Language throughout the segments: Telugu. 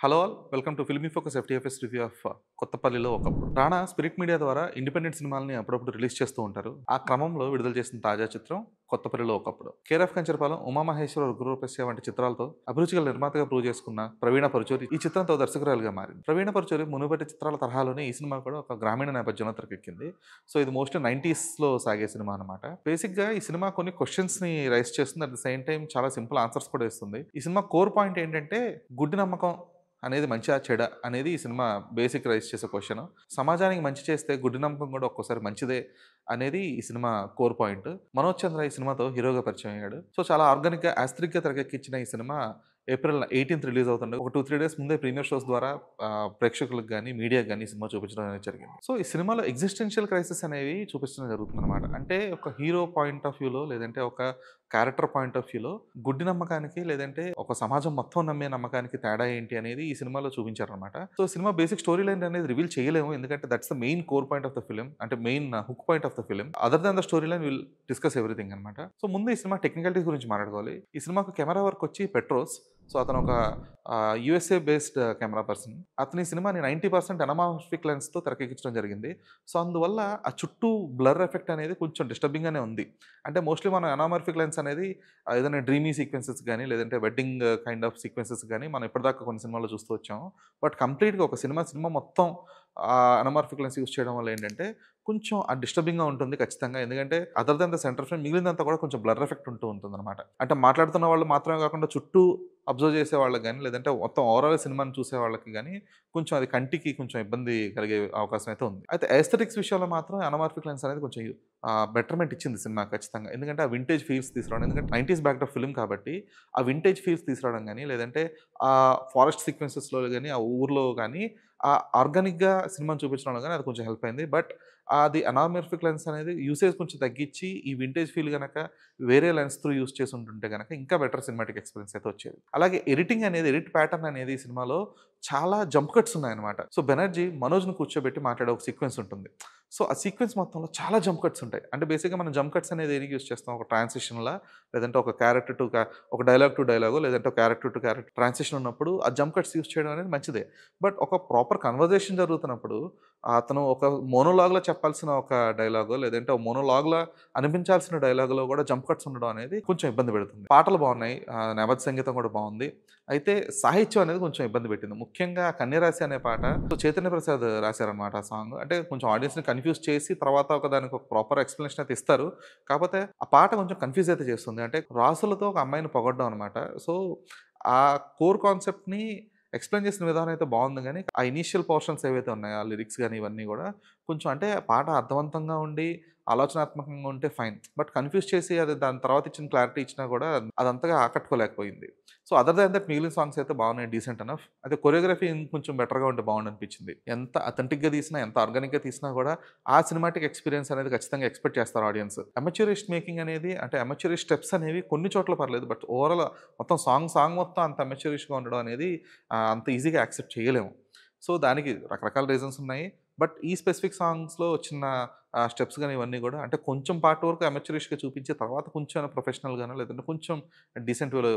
Hello all welcome to filmy focus FDFS review of కొత్తపల్లిలో ఒకప్పుడు. రాణా స్పిరిట్ మీడియా ద్వారా ఇండిపెండెంట్ సినిమాలని అప్పుడప్పుడు రిలీజ్ చేస్తూ ఉంటారు. ఆ క్రమంలో విడుదల చేసిన తాజా చిత్రం కొత్తపల్లిలో ఒకప్పుడు. కేర్ ఆఫ్ కంచరపాలెం, ఉమామహేశ్వర, గురుప్రస్య వంటి చిత్రాలతో అభిరుచిగల నిర్మాతగా ప్రూవ్ చేసుకున్న ప్రవీణ పరుచూరి ఈ చిత్రంతో దర్శకురాలుగా మారింది. ప్రవీణ పరుచూరి మునుపటి చిత్రాల తరహాలోనే ఈ సినిమా కూడా ఒక గ్రామీణ నేపథ్యంలో తెరకెక్కింది. సో ఇది మోస్ట్లీ 90s సాగే సినిమా అనమాట. బేసిక్గా ఈ సినిమా కొన్ని క్వశ్చన్స్ని రైస్ చేస్తుంది. అట్ ద సేమ్ టైం చాలా సింపుల్ ఆన్సర్స్ కూడా ఇస్తుంది. ఈ సినిమా కోర్ పాయింట్ ఏంటంటే గుడ్డి నమ్మకం అనేది మంచా చెడా అనేది ఈ సినిమా బేసిక్ రైజ్ చేసే క్వశ్చన్. సమాజానికి మంచి చేస్తే గుడ్డి నమ్మకం కూడా ఒక్కోసారి మంచిదే అనేది ఈ సినిమా కోర్ పాయింట్. మనోజ్ చంద్ర ఈ సినిమాతో హీరోగా పరిచయం అయ్యాడు. సో చాలా ఆర్గానిక్గా యాస్ట్రిక్గా తెరకెక్కించిన ఈ సినిమా ఏప్రిల్ 18 రిలీజ్ అవుతుంది. ఒక 2-3 డేస్ ముందే ప్రీమియర్ షోస్ ద్వారా ప్రేక్షకులకు కానీ మీడియాకి కానీ ఈ సినిమా చూపించడం అనేది జరిగింది. సో ఈ సినిమాలో ఎగ్జిస్టెన్షియల్ క్రైసిస్ అనేవి చూపించడం జరుగుతుంది అనమాట. అంటే ఒక హీరో పాయింట్ ఆఫ్ వ్యూలో లేదంటే ఒక క్యారెక్టర్ పాయింట్ ఆఫ్ వ్యూలో గుడ్డి నమ్మకానికి లేదంటే ఒక సమాజం మొత్తం నమ్మే నమ్మకానికి తేడా ఏంటి అనేది ఈ సినిమాలో చూపించారనమాట. So cinema basic story line అనేది రివీల్ చేయలేము, ఎందుకంటే that's the main core point of the film, అంటే main hook point of the film. Other than the story line will discuss everything అనమాట. సో ముందు ఈ సినిమా టెక్నికాలిటీస్ గురించి మాట్లాడుకోవాలి. ఈ సినిమాకు కెమెరా వర్క్ వచ్చి పెట్రోస్. సో అతను ఒక యూఎస్ఏ బేస్డ్ కెమెరా పర్సన్. అతని సినిమాని 90% అనమార్ఫిక్ లెన్స్తో తెరకెక్కించడం జరిగింది. సో అందువల్ల ఆ చుట్టూ బ్లర్ ఎఫెక్ట్ అనేది కొంచెం డిస్టర్బింగ్గానే ఉంది. అంటే మోస్ట్లీ మనం అనమార్ఫిక్ లెన్స్ అనేది ఏదైనా డ్రీమీ సీక్వెన్సెస్ కానీ లేదంటే వెడ్డింగ్ కైండ్ ఆఫ్ సీక్వెన్సెస్ కానీ మనం ఇప్పటిదాకా కొన్ని సినిమాల్లో చూస్తూ వచ్చాము. బట్ కంప్లీట్గా ఒక సినిమా మొత్తం అనమార్ఫిక్ లెన్స్ యూస్ చేయడం వల్ల ఏంటంటే కొంచెం ఆ డిస్టర్బింగ్గా ఉంటుంది ఖచ్చితంగా. ఎందుకంటే other than the centre frame మిగిలినంతా కూడా కొంచెం బ్లర్ ఎఫెక్ట్ ఉంటుంది అనమాట. అంటే మాట్లాడుతున్న వాళ్ళు మాత్రమే కాకుండా చుట్టూ అబ్జర్వ్ చేసే వాళ్ళకి కానీ లేదంటే మొత్తం ఓవరాల్ సినిమాని చూసే వాళ్ళకి కానీ కొంచెం అది కంటికి కొంచెం ఇబ్బంది కలిగే అవకాశం అయితే ఉంది. అయితే ఎస్థెటిక్స్ విషయంలో మాత్రం అనమార్ఫిక్ లెన్స్ అనేది కొంచెం బెటర్మెంట్ ఇచ్చింది సినిమా ఖచ్చితంగా. ఎందుకంటే ఆ వింటేజ్ ఫీల్స్ తీసుకురావడం, ఎందుకంటే 90s బ్యాక్డ్రాప్ ఫిల్మ్ కాబట్టి ఆ వింటేజ్ ఫీల్స్ తీసుకురావడం కానీ లేదంటే ఆ ఫారెస్ట్ సీక్వెన్సెస్లో కానీ ఆ ఊర్లో కానీ ఆ ఆర్గానిక్గా సినిమాని చూపించడంలో కానీ అది కొంచెం హెల్ప్ అయింది. బట్ అది అనామర్ఫిక్ లెన్స్ అనేది యూసేజ్ కొంచెం తగ్గించి ఈ వింటేజ్ ఫీల్ గనక వేరే లెన్స్ త్రూ యూస్ చేసి ఉంటుంటే గనక ఇంకా బెటర్ సినిమాటిక్ ఎక్స్పీరియన్స్ అయితే వచ్చేది. అలాగే ఎడిట్ ప్యాటర్న్ అనేది ఈ సినిమాలో చాలా జంప్ కట్స్ ఉన్నాయన్నమాట. సో బెనర్జీ మనోజ్‌ని కూర్చోబెట్టి మాట్లాడే ఒక సీక్వెన్స్ ఉంటుంది. సో ఆ సీక్వెన్స్ మొత్తంలో చాలా జంప్ కట్స్ ఉంటాయి. అంటే బేసిక్‌గా మనం జంప్ కట్స్ అనేది దేనికి యూజ్ చేస్తాం? ఒక ట్రాన్సిషన్‌లా లేదంటే ఒక క్యారెక్టర్ టు ఒక డైలాగ్ టు డైలాగో లేదంటే ఒక క్యారెక్టర్ టు క్యారెక్టర్ ట్రాన్సిషన్ ఉన్నప్పుడు ఆ జంప్ కట్స్ యూజ్ చేయడం అనేది మంచిదే. బట్ ఒక ప్రాపర్ కన్వర్జేషన్ జరుగుతున్నప్పుడు అతను ఒక మోనోలాగ్‌లో చెప్పాల్సిన ఒక డైలాగో లేదంటే ఒక మోనోలాగ్‌లా అనిపించాల్సిన డైలాగ్‌లో కూడా జంప్ కట్స్ ఉండడం అనేది కొంచెం ఇబ్బంది పెడుతుంది. పాటలు బాగున్నాయి. నేపథ్య సంగీతం కూడా బాగుంది. అయితే సాహిత్యం అనేది కొంచెం ఇబ్బంది పెట్టింది. ముఖ్యంగా 'కన్యరాశి' అనే పాట చైతన్య ప్రసాద్ రాశారనమాట ఆ సాంగ్. అంటే కొంచెం ఆడియన్స్‌ని కన్‌ఫ్యూజ్ చేసి తర్వాత దానికి ఒక ప్రాపర్ ఎక్స్‌ప్లనేషన్ అయితే ఇస్తారు. కాకపోతే ఆ పాట కొంచెం కన్‌ఫ్యూజ్ అయితే చేస్తుంది. అంటే రాసులతో ఒక అమ్మాయిని పొగడడం అనమాట. సో ఆ కోర్ కాన్సెప్ట్‌ని ఎక్స్‌ప్లెయిన్ చేసిన విధానం అయితే బాగుంది గానీ, ఆ ఇనీషియల్ పోర్షన్స్ ఏవైతే ఉన్నాయో, ఆ లిరిక్స్ గాని ఇవన్నీ గూడా కొంచెం అంటే పాట అర్థవంతంగా ఉండి, ఆలోచనాత్మకంగా ఉంటే ఫైన్. బట్ కన్‌ఫ్యూజ్ చేసి అది దాని తర్వాత ఇచ్చిన క్లారిటీ ఇచ్చినా గూడా అదంతగా ఆకట్టుకోలేకపోయింది. సో అదర్ దాన్ దట్ మిగిలిన సాంగ్స్ అయితే బాగున్నాయి, డీసెంట్ ఎనఫ్. అయితే కొరియోగ్రఫీ ఇంకొంచెం బెటర్‌గా ఉంటే బాగుండనిపించింది. ఎంత అథెంటిక్‌గా తీసినా, ఎంత ఆర్గానిక్‌గా తీసినా గూడా ఆ సినిమాటిక్ ఎక్స్‌పీరియన్స్ అనేది ఖచ్చితంగా ఎక్స్‌పెక్ట్ చేస్తారు ఆడియన్స్. అమెచ్యూరిస్ట్ మేకింగ్ అనేది అంటే అమెచ్యూరిస్ట్ స్టెప్స్ అనేవి కొన్ని చోట్ల పర్లేదు. బట్ ఓవరాల్ మొత్తం సాంగ్ మొత్తం అంత అమెచ్యూరిష్‌గా ఉండడం అనేది అంత ఈజీగా యాక్సెప్ట్ చేయలేము. సో దానికి రకరకాల రీజన్స్ ఉన్నాయి. బట్ ఈ స్పెసిఫిక్ సాంగ్స్‌లో వచ్చిన స్టెప్స్ గాని ఇవన్నీ గూడా అంటే కొంచెం పార్ట్ వరకు అమెచ్యూరిష్‌గా చూపించి తర్వాత కొంచెం ప్రొఫెషనల్‌గానో లేదంటే కొంచెం డీసెంట్ వేలో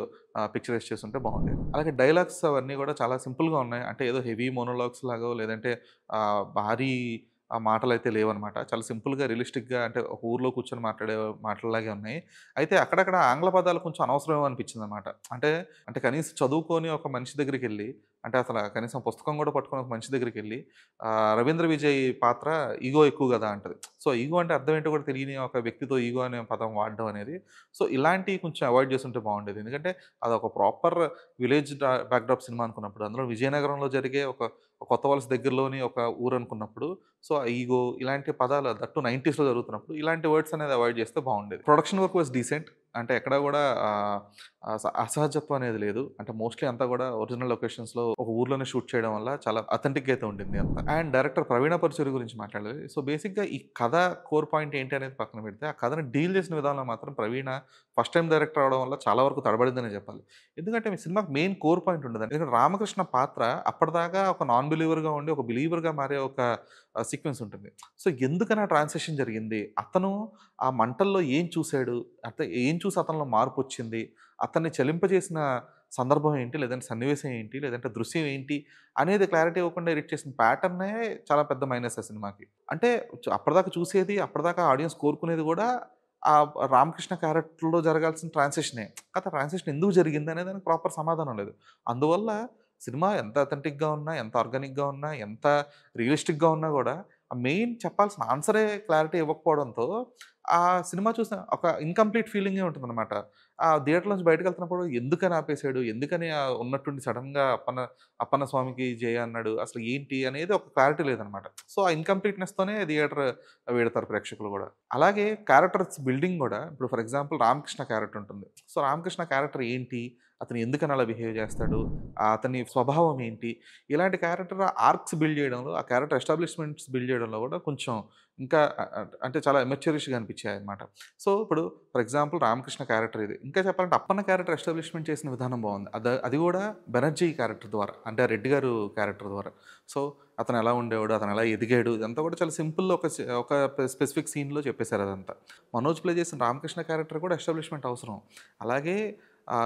పిక్చరైజ్ చేసుంటే బాగుండేది. అలాగే డైలాగ్స్ అవన్నీ గూడా చాలా సింపుల్‌గా ఉన్నాయి. అంటే ఏదో హెవీ మోనోలాగ్స్ లాగో లేదంటే భారీ మాటలైతే లేవనమాట. చాలా సింపుల్‌గా రియలిస్టిక్‌గా అంటే ఒక ఊర్లో కూర్చొని మాట్లాడే మాటల్లాగే ఉన్నాయి. అయితే అక్కడక్కడ ఆంగ్ల పదాలు కొంచెం అనవసరమేమో అనిపించిందనమాట. అంటే, అంటే కనీసం చదువుకొని ఒక మనిషి దగ్గరికెళ్ళి అంటే అసల కనీసం పుస్తకం గూడా పట్టుకొని ఒక మనిషి దగ్గరికెళ్ళి 'రవీంద్ర విజయ్' పాత్ర ఈగో ఎక్కువ గదా అంటది. సో ఈగో అంటే అర్థం ఏంటో కూడా తెలియని ఒక వ్యక్తితో ఈగో అనే పదం వాడడం అనేది సో ఇలాంటివి కొంచెం అవాయిడ్ చేసుంటే బాగుండేది. ఎందుకంటే అదొక ప్రాపర్ విలేజ్ బ్యాక్‌డ్రాప్ సినిమా అనుకున్నప్పుడు అందులో విజయనగరంలో జరిగే ఒక కొత్త వలస దగ్గరలోని ఒక ఊరనుకున్నప్పుడు సో ఈగో ఇలాంటి పదాలు దట్టు 90స్‌లో జరుగుతున్నప్పుడు ఇలాంటి వర్డ్స్ అనేది అవాయిడ్ చేస్తే బాగుండేది. Production work was decent. అంటే ఎక్కడ గూడా అసహజత్వం అనేది లేదు. అంటే మోస్ట్‌లీ అంతా గూడా ఒరిజినల్ లొకేషన్స్‌లో ఒక ఊర్లోనే షూట్ చేయడం వల్ల చాలా అథెంటిక్‌గా అయితే ఉండింది అంతా. అండ్ డైరెక్టర్ ప్రవీణ పరుచూరి గురించి మాట్లాడాలి. సో బేసిక్‌గా ఈ కథ కోర్ పాయింట్ ఏంటి అనేది పక్కన పెడితే, ఆ కథని డీల్ చేసిన విధానంలో మాత్రం ప్రవీణ ఫస్ట్ టైమ్ డైరెక్టర్ అవ్వడం వల్ల చాలా వరకు తడబడిందనే చెప్పాలి. ఎందుకంటే మీ సినిమాకి మెయిన్ కోర్ పాయింట్ ఉండదండి. ఎందుకంటే రామకృష్ణ పాత్ర అప్పటిదాకా ఒక నాన్ బిలీవర్‌గా ఉండి ఒక బిలీవర్‌గా మారే ఒక సీక్వెన్స్ ఉంటుంది. సో ఎందుకని ఆ ట్రాన్సిషన్ జరిగింది? అతను ఆ మంటల్లో ఏం చూసాడు? ఏం చూసి అతనిలో మార్పొచ్చింది? అతన్ని చలింపజేసిన సందర్భం ఏంటి, లేదంటే సన్నివేశం ఏంటి, లేదంటే దృశ్యం ఏంటి అనేది క్లారిటీ ఇవ్వకుండా ఎడిట్ చేసిన ప్యాటర్నే చాలా పెద్ద మైనస్ ఆ సినిమాకి. అంటే అప్పటిదాకా చూసేది, అప్పటిదాకా ఆడియన్స్ కోరుకునేది గూడా రామకృష్ణ క్యారెక్టర్‌లో జరగాల్సిన ట్రాన్సిషనే. కాతే ట్రాన్సిషన్ ఎందుకు జరిగిందనే దానికి ప్రాపర్ సమాధానం లేదు. అందువల్ల సినిమా ఎంత అథెంటిక్‌గా ఉన్నా, ఎంత ఆర్గానిక్‌గా ఉన్నా, ఎంత రియలిస్టిక్‌గా ఉన్నా గూడా, ఆ మెయిన్ చెప్పాల్సిన ఆన్సరే క్లారిటీ ఇవ్వకపోవడంతో, ఆ సినిమా చూసిన ఒక ఇన్‌కంప్లీట్ ఫీలింగే ఉంటుందనమాట. ఆ థియేటర్ నుంచి బయటికెళ్తున్నప్పుడు ఎందుకని ఆపేసాడు? ఎందుకని ఉన్నట్టుండి సడెన్‌గా అప్పన్న స్వామికి జై అన్నాడు? అసలు ఏంటి అనేది ఒక క్లారిటీ లేదనమాట. సో, ఆ ఇన్‌కంప్లీట్‌నెస్‌తోనే థియేటర్ వీడతారు ప్రేక్షకులు గూడా. అలాగే క్యారెక్టర్స్ బిల్డింగ్ గూడా ఇప్పుడు ఫర్ ఎగ్జాంపుల్ 'రామకృష్ణ' క్యారెక్టర్ ఉంటుంది. సో, 'రామకృష్ణ' క్యారెక్టర్ ఏంటి? అతను ఎందుకని అలా బిహేవ్ చేస్తాడు? అతని స్వభావం ఏంటి? ఇలాంటి క్యారెక్టర్ ఆర్క్స్ బిల్డ్ చేయడంలో, ఆ క్యారెక్టర్ ఎస్టాబ్లిష్‌మెంట్స్ బిల్డ్ చేయడంలో గూడా కొంచెం ఇంకా అంటే చాలా ఇమ్మెచ్యూరిష్‌గా అనిపించాయన్నమాట. సో, ఇప్పుడు ఫర్ ఎగ్జాంపుల్ 'రామకృష్ణ' క్యారెక్టర్ ఇది. ఇంకా చెప్పాలంటే 'అప్పన్న' క్యారెక్టర్ ఎస్టాబ్లిష్‌మెంట్ చేసిన విధానం బావుంది. అది గూడా బెనర్జీ క్యారెక్టర్ ద్వారా. అంటే ఆ రెడ్డి గారు క్యారెక్టర్ ద్వారా. సో, అతను ఎలా ఉండేవాడు? అతను ఎలా ఎదిగాడు? ఇదంతా కూడా చాలా సింపుల్ ఒక స్పెసిఫిక్ సీన్‌లో చెప్పేసారు అదంతా. మనోజ్ ప్లే చేసిన 'రామకృష్ణ' క్యారెక్టర్ కూడా ఎస్టాబ్లిష్‌మెంట్ అవసరం. అలాగే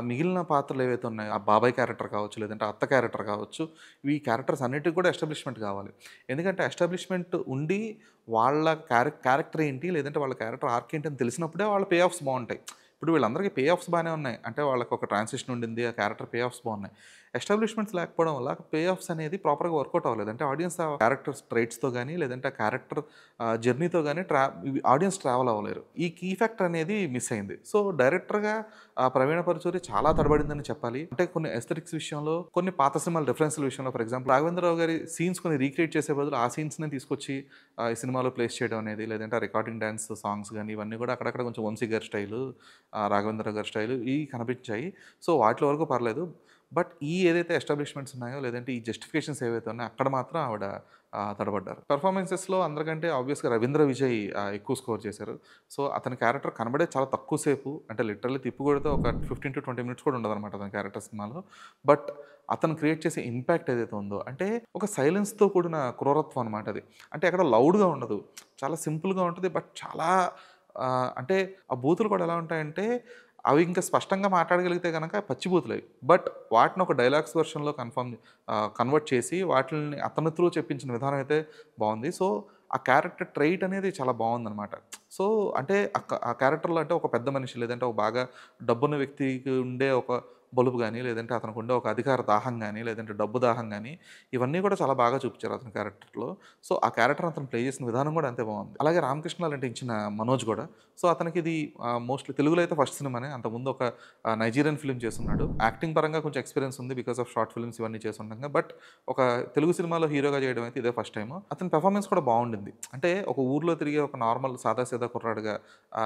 మిగిలిన పాత్రలు ఏవైతే ఉన్నాయో, ఆ బాబాయ్ క్యారెక్టర్ కావచ్చు, లేదంటే అత్త క్యారెక్టర్ కావచ్చు, ఈ క్యారెక్టర్స్ అన్నిటికి కూడా ఎస్టాబ్లిష్‌మెంట్ కావాలి. ఎందుకంటే ఎస్టాబ్లిష్‌మెంట్ ఉండి వాళ్ళ క్యారెక్టర్ ఏంటి, లేదంటే వాళ్ళ క్యారెక్టర్ ఆర్క్ ఏంటి అని తెలిసినప్పుడే వాళ్ళ పే ఆఫ్స్ బావుంటాయి. ఇప్పుడు వీళ్ళందరికీ పే ఆఫ్స్ బానే ఉన్నాయి. అంటే వాళ్ళకొక ట్రాన్సిషన్ ఉండింది. ఆ క్యారెక్టర్ పే ఆఫ్స్ బావున్నాయి. ఎస్టాబ్లిష్‌మెంట్స్ లేకపోవడం వల్ల పే ఆఫ్స్ అనేది ప్రాపర్‌గా వర్కౌట్ అవ్వలేదు. అంటే ఆడియన్స్ ఆ క్యారెక్టర్స్ ట్రైట్స్‌తో గాని, లేదంటే ఆ క్యారెక్టర్ జర్నీతో గాని ఆడియన్స్ ట్రావెల్ అవ్వలేరు. ఈ కీ ఫ్యాక్టర్ అనేది మిస్ అయింది. సో, డైరెక్టర్‌గా ప్రవీణ పరుచూరి చాలా తడబడిందని చెప్పాలి. అంటే కొన్ని ఎస్థెటిక్స్ విషయంలో, కొన్ని పాత సినిమాల రిఫరెన్స్‌ల విషయంలో ఫర్ ఎగ్జాంపుల్ 'రాఘవేంద్రరావు' గారి సీన్స్ కొన్ని రీక్రియేట్ చేసే బదులు ఆ సీన్స్‌నే తీసుకొచ్చి ఈ సినిమాలో ప్లేస్ చేయడం అనేది, లేదంటే ఆ రికార్డింగ్ డాన్స్ సాంగ్స్ గాని, ఇవన్నీ కూడా అక్కడక్కడ కొంచెం వంశీ గారి స్టైలు, 'రాఘవేంద్రరావు' గారి స్టైలు ఇయి కనిపించాయి. సో, వాటిలో వరకు పర్లేదు. బట్ ఏదైతే ఎస్టాబ్లిష్‌మెంట్స్ ఉన్నాయో, లేదంటే ఈ జస్టిఫికేషన్స్ ఏవైతే ఉన్నాయో అక్కడ మాత్రం ఆవిడ తడబడ్డారు. పెర్ఫార్మన్సెస్‌లో అందరికంటే ఆబ్వియస్‌గా 'రవీంద్ర విజయ్' ఎక్కువ స్కోర్ చేశారు. సో, అతని క్యారెక్టర్ కనబడేది చాలా తక్కువ సేపు. అంటే లిటరల్లీ తిప్పి కొడితే ఒక 15-20 మినిట్స్ కూడా ఉండదనమాట అతని క్యారెక్టర్ సినిమాలో. బట్ అతను క్రియేట్ చేసే ఇంపాక్ట్ ఏదైతే ఉందో, అంటే ఒక సైలెన్స్‌తో కూడిన క్రూరత్వం అనమాట అది. అంటే ఎక్కడ లౌడ్‌గా ఉండదు. చాలా సింపుల్‌గా ఉంటది. బట్ చాలా అంటే ఆ బూతులు కూడా ఎలా ఉంటాయంటే, అవి ఇంకా స్పష్టంగా మాట్లాడగలిగితే గనక పచ్చి బూతులవి. బట్ వాటిని ఒక డైలాగ్స్ వెర్షన్‌లో కన్వర్ట్ చేసి వాటిల్ని అతని త్రూ చెప్పించిన విధానం అయితే బావుంది. సో, ఆ క్యారెక్టర్ ట్రైట్ అనేది చాలా బావుందనమాట. సో, అంటే ఆ క్యారెక్టర్‌లో అంటే ఒక పెద్ద మనిషి, లేదంటే ఒక బాగా డబ్బున్న వ్యక్తికి ఉండే ఒక బలుపు గాని, లేదంటే అతనికుండే ఒక అధికార దాహం గాని, లేదంటే డబ్బు దాహం గాని, ఇవన్నీ కూడా చాలా బాగా చూపిచ్చారు అతని క్యారెక్టర్‌లో. సో, ఆ క్యారెక్టర్ అతను ప్లే చేసిన విధానం కూడా అంతే బావుంది. అలాగే 'రామకృష్ణ' నటించిన 'మనోజ్' గూడా. సో, అతనికిది మోస్ట్‌లీ తెలుగులో అయితే ఫస్ట్ సినిమానే. అంతకుముందు ఒక నైజీరియన్ ఫిల్మ్ చేసున్నాడు. యాక్టింగ్ పరంగా కొంచెం ఎక్స్‌పీరియన్స్ ఉంది. బికాస్ ఆఫ్ షార్ట్ ఫిల్మ్స్ ఇవన్నీ చేసుండంగా. బట్ ఒక తెలుగు సినిమాలో హీరోగా చేయడం అయితే ఇదే ఫస్ట్ టైము. అతని పెర్ఫార్మన్స్ కూడా బావుండింది. అంటే ఒక ఊర్లో తిరిగే ఒక నార్మల్ సాదా సీదా కుర్రాడుగా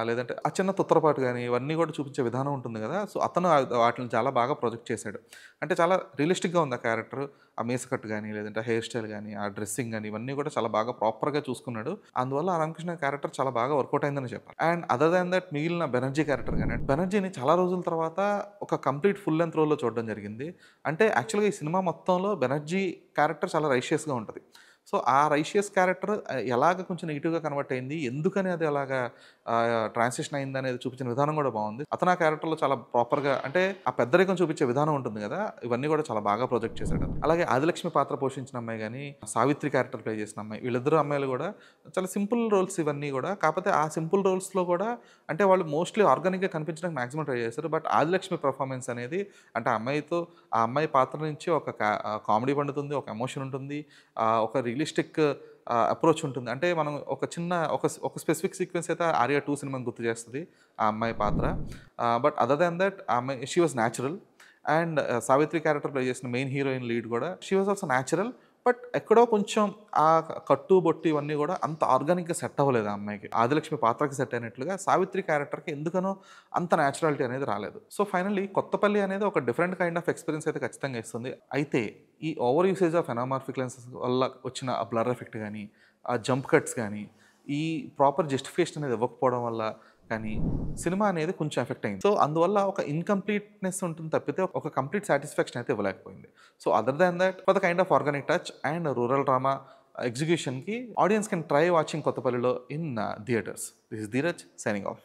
లేదంటే ఆ చిన్న తుత్తరపాటు గాని, ఇవన్నీ కూడా చూపించే విధానం ఉంటుంది గదా! సో, అతను వాటిలిని చాలా బాగా ప్రొజెక్ట్ చేశాడు. అంటే చాలా రియలిస్టిక్‌గా ఉంది ఆ క్యారెక్టర్. ఆ మీస కట్ గాని, లేదంటే హెయిర్ స్టైల్ గాని, ఆ డ్రెస్సింగ్ గాని, ఇవన్నీ కూడా చాలా బాగా ప్రాపర్‌గా చూసుకున్నాడు. అందువల్ల ఆ రామకృష్ణ క్యారెక్టర్ చాలా బాగా వర్కౌట్ అయిందని చెప్పాలి. అండ్ అదర్ దాన్ దట్ మిగిలిన బెనర్జీ క్యారెక్టర్ గాని, బెనర్జీని చాలా రోజుల తర్వాత ఒక కంప్లీట్ ఫుల్ లెంగ్త్ రోల్‌లో చూడడం జరిగింది. అంటే యాక్చువల్‌గా ఈ సినిమా మొత్తంలో బెనర్జీ క్యారెక్టర్ చాలా రైషియస్‌గా ఉంటది. సో, ఆ రైషియస్ క్యారెక్టర్ ఎలాగ కొంచెం నెగెటివ్‌గా కన్వర్ట్ అయింది. ఎందుకని అది అలాగా ట్రాన్సిషన్ అయిందనేది చూపించిన విధానం కూడా బావుంది. అతను ఆ క్యారెక్టర్‌లో చాలా ప్రాపర్‌గా అంటే ఆ పెద్దరికం చూపించే విధానం ఉంటుంది గదా! ఇవన్నీ కూడా చాలా బాగా ప్రొజెక్ట్ చేశాడు. అలాగే ఆదిలక్ష్మి పాత్ర పోషించిన అమ్మాయి గాని, సావిత్రి క్యారెక్టర్ ప్లే చేసిన అమ్మాయి వీళ్ళిద్దరు అమ్మాయిలు కూడా చాలా సింపుల్ రోల్స్ ఇవన్నీ కూడా. కాకపోతే ఆ సింపుల్ రోల్స్‌లో కూడా అంటే వాళ్ళు మోస్ట్‌లీ ఆర్గానిక్‌గా కనిపించడానికి మాక్సిమం ట్రై చేశారు. బట్ ఆదిలక్ష్మి పెర్ఫార్మన్స్ అనేది అంటే ఆ అమ్మాయి పాత్ర నుంచి ఒక కామెడీ పండుతుంది. ఒక ఎమోషన్ ఉంటుంది. ఒక రియలిస్టిక్ అప్రోచ్ ఉంటుంది. అంటే మనం ఒక చిన్న ఒక స్పెసిఫిక్ సీక్వెన్స్ అయితే 'ఆర్య 2' సినిమాని గుర్తు చేస్తది. ఆ అమ్మాయి పాత్ర. బట్ అదర్ దాన్ దట్ ఆ అమ్మాయి she was natural. And Savitri character play చేసిన మెయిన్ హీరోయిన్ లీడ్ కూడా she was also natural. But ఎక్కడో కొంచెం ఆ కట్టు, బొట్టు ఇవన్నీ కూడా అంత ఆర్గానిక్‌గా సెట్ అవ్వలేదు ఆ అమ్మాయికి. ఆదిలక్ష్మి పాత్రకి సెట్ అయినట్లుగా సావిత్రి క్యారెక్టర్‌కి ఎందుకనో అంత న్యాచురాలిటీ అనేది రాలేదు. సో, ఫైనల్లీ 'కొత్తపల్లి' అనేది ఒక డిఫరెంట్ కైండ్ ఆఫ్ ఎక్స్‌పీరియన్స్ అయితే ఖచ్చితంగా ఇస్తుంది. అయితే ఈ ఓవర్ యూసేజ్ ఆఫ్ ఎనామార్ఫిక్ లెన్సెస్ వల్ల వచ్చిన ఆ బ్లర్ ఎఫెక్ట్ గాని, ఆ జంప్ కట్స్ గాని, ఈ ప్రాపర్ జస్టిఫికేషన్ అనేది ఇవ్వకపోవడం వల్ల కానీ, సినిమా అనేది కొంచెం ఎఫెక్ట్ అయింది. సో, అందువల్ల ఒక ఇన్‌కంప్లీట్‌నెస్ ఉంటుంది తప్పితే ఒక కంప్లీట్ సాటిస్ఫాక్షన్ అయితే ఇవ్వలేకపోయింది. So, other than that for the kind of organic touch and rural drama ఎగ్జిక్యూషన్‌కి ఆడియన్స్ కెన్ ట్రై వాచింగ్ 'కొత్తపల్లిలో' in theatres. This is Dheeraj signing of.